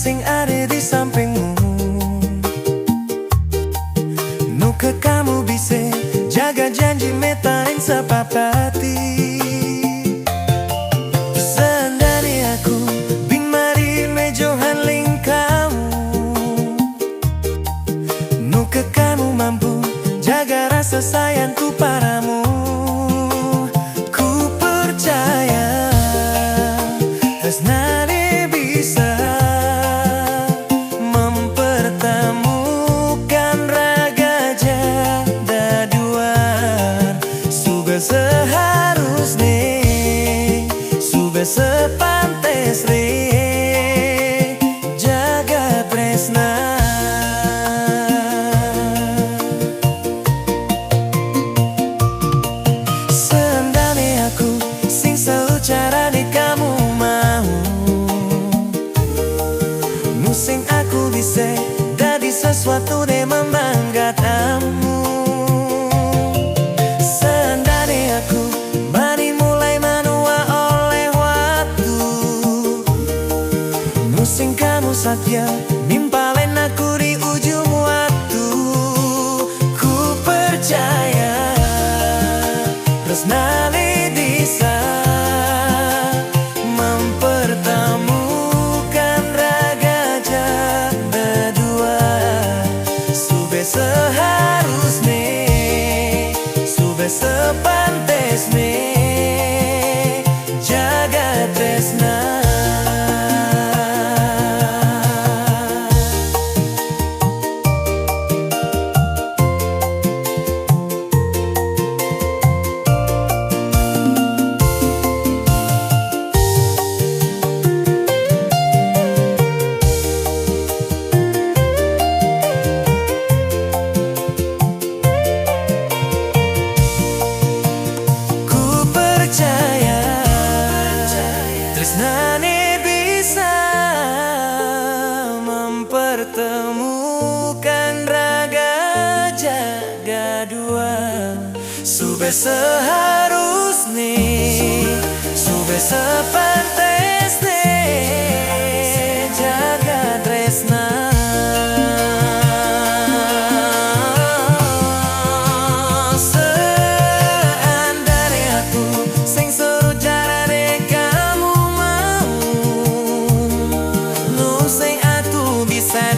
sing ada di sampingmu. Nuke kamu bisa jaga janji metarin sepapati. Sendiri aku bin mari mejohan ling kamu. Nuke kamu mampu jaga rasa sayangku padamu. Ku percaya tresnane bisa mempertemukan raga janda dua. Sudah seharusnya, sudah sepantesnya jaga tresna. Sendiri aku sing selalu cara di kamu mau. Sing aku bisa jadi sesuatu yang membanggakanmu. Sendiri aku mari mulai menua oleh waktu. Sing kamu saja nimpalin aku di ujung waktu. Ku percaya tresnane bisa mempertemukan raga janda dua. Sudah seharusnya, sudah sepantesnya jaga tresna. Tresnane bisa mempertemukan raga jaga dua. Sudah seharusnya, sudah sepantesnya jaga tresna. Seandainya aku sing suruh cara dek kamu mau. Nu sing atuh bisa